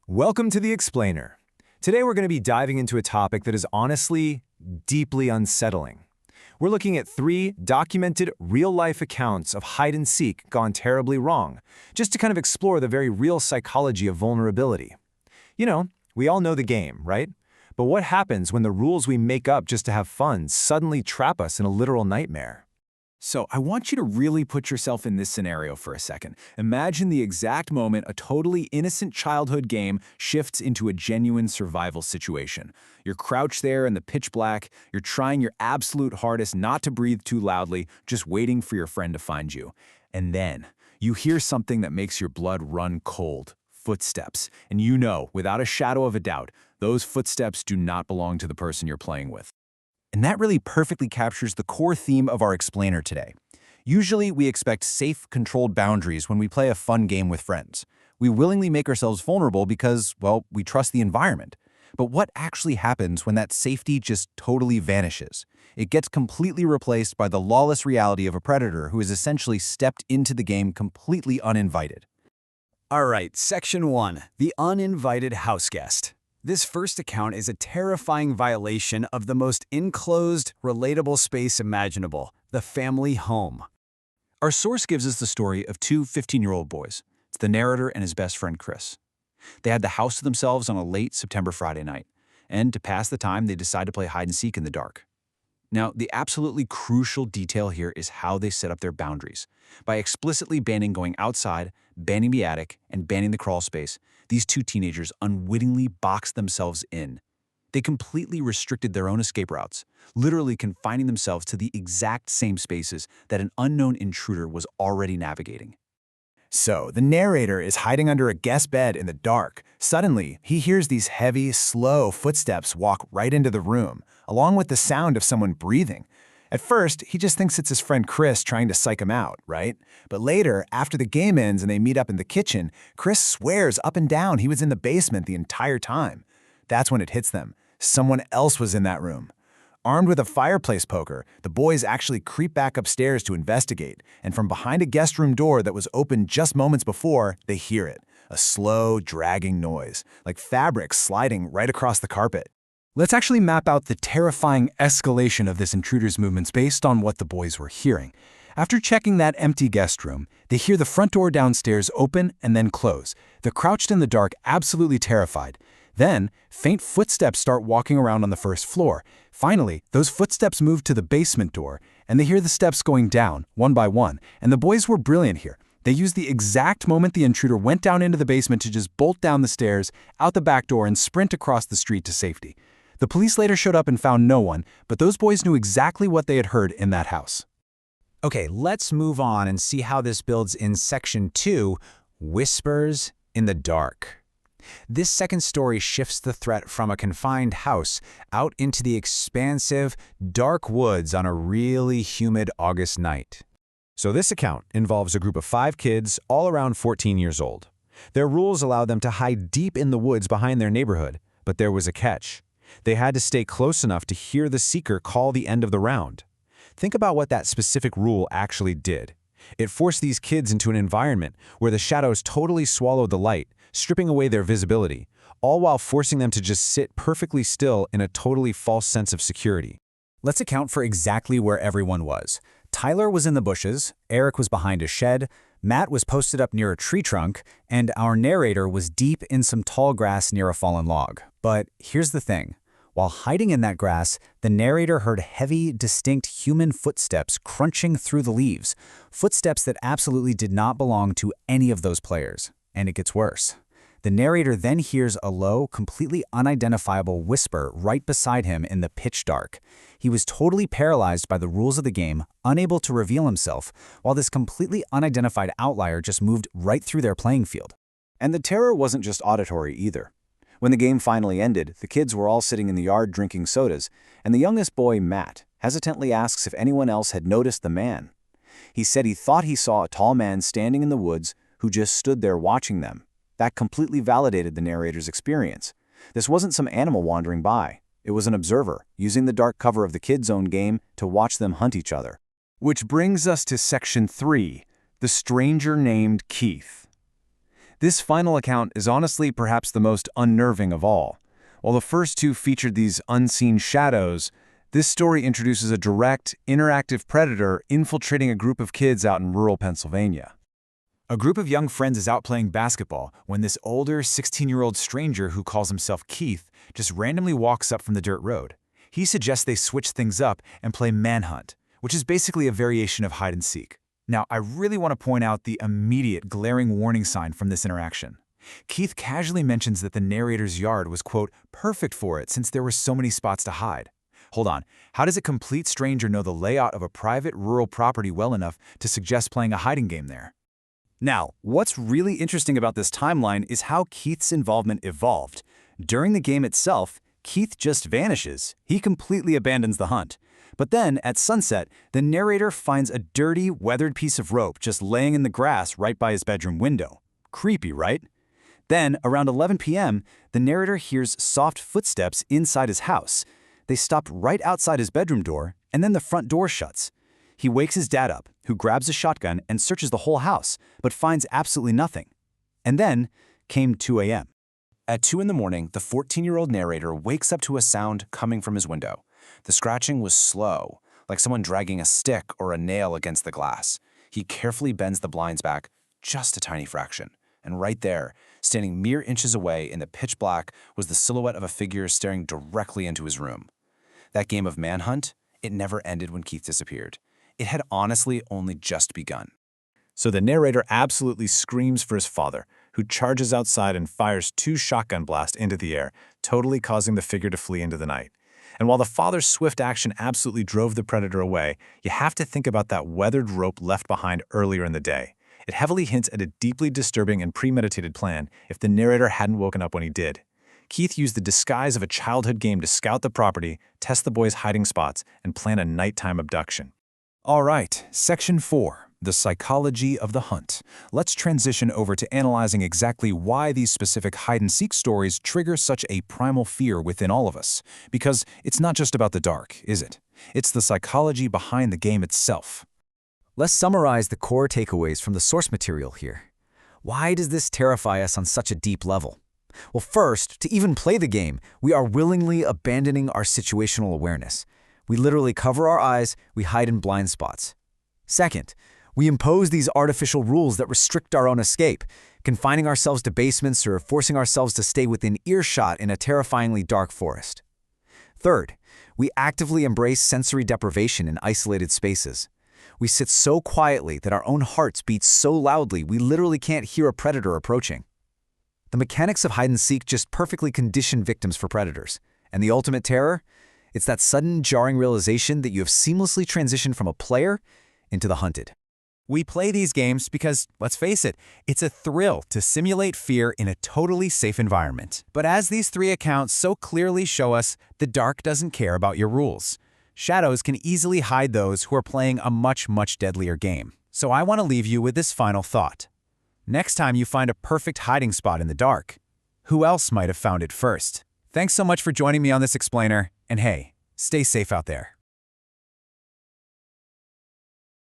Welcome to The Explainer. Today we're going to be diving into a topic that is honestly deeply unsettling. We're looking at 3 documented real-life accounts of hide-and-seek gone terribly wrong, just to kind of explore the very real psychology of vulnerability. You know, we all know the game, right? But what happens when the rules we make up just to have fun suddenly trap us in a literal nightmare? So I want you to really put yourself in this scenario for a second. Imagine the exact moment a totally innocent childhood game shifts into a genuine survival situation. You're crouched there in the pitch black, you're trying your absolute hardest not to breathe too loudly, just waiting for your friend to find you. And then you hear something that makes your blood run cold. Footsteps. And you know, without a shadow of a doubt, those footsteps do not belong to the person you're playing with. And that really perfectly captures the core theme of our explainer today. Usually, we expect safe, controlled boundaries when we play a fun game with friends. We willingly make ourselves vulnerable because, well, we trust the environment. But what actually happens when that safety just totally vanishes? It gets completely replaced by the lawless reality of a predator who has essentially stepped into the game completely uninvited. All right, Section 1, the uninvited house guest. This first account is a terrifying violation of the most enclosed, relatable space imaginable, the family home. Our source gives us the story of 2 15-year-old boys. It's the narrator and his best friend, Chris. They had the house to themselves on a late September Friday night, and to pass the time, they decide to play hide-and-seek in the dark. Now, the absolutely crucial detail here is how they set up their boundaries. By explicitly banning going outside, banning the attic, and banning the crawl space, these 2 teenagers unwittingly boxed themselves in. They completely restricted their own escape routes, literally confining themselves to the exact same spaces that an unknown intruder was already navigating. So, the narrator is hiding under a guest bed in the dark. Suddenly, he hears these heavy, slow footsteps walk right into the room, along with the sound of someone breathing. At first, he just thinks it's his friend Chris trying to psych him out, right? But later, after the game ends and they meet up in the kitchen, Chris swears up and down he was in the basement the entire time. That's when it hits them. Someone else was in that room. Armed with a fireplace poker, the boys actually creep back upstairs to investigate, and from behind a guest room door that was open just moments before, they hear it. A slow, dragging noise, like fabric sliding right across the carpet. Let's actually map out the terrifying escalation of this intruder's movements based on what the boys were hearing. After checking that empty guest room, they hear the front door downstairs open and then close. They're crouched in the dark, absolutely terrified. Then, faint footsteps start walking around on the first floor. Finally, those footsteps move to the basement door, and they hear the steps going down, one by one. And the boys were brilliant here. They used the exact moment the intruder went down into the basement to just bolt down the stairs, out the back door, and sprint across the street to safety. The police later showed up and found no one, but those boys knew exactly what they had heard in that house. Okay, let's move on and see how this builds in Section 2, Whispers in the Dark. This second story shifts the threat from a confined house out into the expansive, dark woods on a really humid August night. So this account involves a group of 5 kids, all around 14 years old. Their rules allow them to hide deep in the woods behind their neighborhood, but there was a catch. They had to stay close enough to hear the seeker call the end of the round. Think about what that specific rule actually did. It forced these kids into an environment where the shadows totally swallowed the light, stripping away their visibility, all while forcing them to just sit perfectly still in a totally false sense of security. Let's account for exactly where everyone was. Tyler was in the bushes, Eric was behind a shed, Matt was posted up near a tree trunk, and our narrator was deep in some tall grass near a fallen log. But here's the thing. While hiding in that grass, the narrator heard heavy, distinct human footsteps crunching through the leaves, footsteps that absolutely did not belong to any of those players. And it gets worse. The narrator then hears a low, completely unidentifiable whisper right beside him in the pitch dark. He was totally paralyzed by the rules of the game, unable to reveal himself, while this completely unidentified outlier just moved right through their playing field. And the terror wasn't just auditory either. When the game finally ended, the kids were all sitting in the yard drinking sodas, and the youngest boy, Matt, hesitantly asks if anyone else had noticed the man. He said he thought he saw a tall man standing in the woods who just stood there watching them. That completely validated the narrator's experience. This wasn't some animal wandering by. It was an observer, using the dark cover of the kids' own game to watch them hunt each other. Which brings us to Section 3, the stranger named Keith. This final account is honestly perhaps the most unnerving of all. While the first two featured these unseen shadows, this story introduces a direct, interactive predator infiltrating a group of kids out in rural Pennsylvania. A group of young friends is out playing basketball when this older 16-year-old stranger who calls himself Keith just randomly walks up from the dirt road. He suggests they switch things up and play manhunt, which is basically a variation of hide and seek. Now, I really want to point out the immediate glaring warning sign from this interaction. Keith casually mentions that the narrator's yard was, quote, perfect for it since there were so many spots to hide. Hold on, how does a complete stranger know the layout of a private rural property well enough to suggest playing a hiding game there? Now, what's really interesting about this timeline is how Keith's involvement evolved. During the game itself, Keith just vanishes. He completely abandons the hunt. But then, at sunset, the narrator finds a dirty, weathered piece of rope just laying in the grass right by his bedroom window. Creepy, right? Then, around 11 p.m., the narrator hears soft footsteps inside his house. They stop right outside his bedroom door, and then the front door shuts. He wakes his dad up, who grabs a shotgun and searches the whole house, but finds absolutely nothing. And then came 2 a.m. At 2 in the morning, the 14-year-old narrator wakes up to a sound coming from his window. The scratching was slow, like someone dragging a stick or a nail against the glass. He carefully bends the blinds back just a tiny fraction. And right there, standing mere inches away in the pitch black, was the silhouette of a figure staring directly into his room. That game of manhunt, it never ended when Keith disappeared. It had honestly only just begun. So the narrator absolutely screams for his father, who charges outside and fires 2 shotgun blasts into the air, totally causing the figure to flee into the night. And while the father's swift action absolutely drove the predator away, you have to think about that weathered rope left behind earlier in the day. It heavily hints at a deeply disturbing and premeditated plan if the narrator hadn't woken up when he did. Keith used the disguise of a childhood game to scout the property, test the boys' hiding spots, and plan a nighttime abduction. All right, Section 4. The psychology of the hunt. Let's transition over to analyzing exactly why these specific hide-and-seek stories trigger such a primal fear within all of us. Because it's not just about the dark, is it? It's the psychology behind the game itself. Let's summarize the core takeaways from the source material here. Why does this terrify us on such a deep level? Well, first, to even play the game, we are willingly abandoning our situational awareness. We literally cover our eyes, we hide in blind spots. Second, we impose these artificial rules that restrict our own escape, confining ourselves to basements or forcing ourselves to stay within earshot in a terrifyingly dark forest. Third, we actively embrace sensory deprivation in isolated spaces. We sit so quietly that our own hearts beat so loudly we literally can't hear a predator approaching. The mechanics of hide-and-seek just perfectly condition victims for predators. And the ultimate terror? It's that sudden, jarring realization that you have seamlessly transitioned from a player into the hunted. We play these games because, let's face it, it's a thrill to simulate fear in a totally safe environment. But as these 3 accounts so clearly show us, the dark doesn't care about your rules. Shadows can easily hide those who are playing a much, much deadlier game. So I want to leave you with this final thought. Next time you find a perfect hiding spot in the dark, who else might have found it first? Thanks so much for joining me on this explainer, and hey, stay safe out there.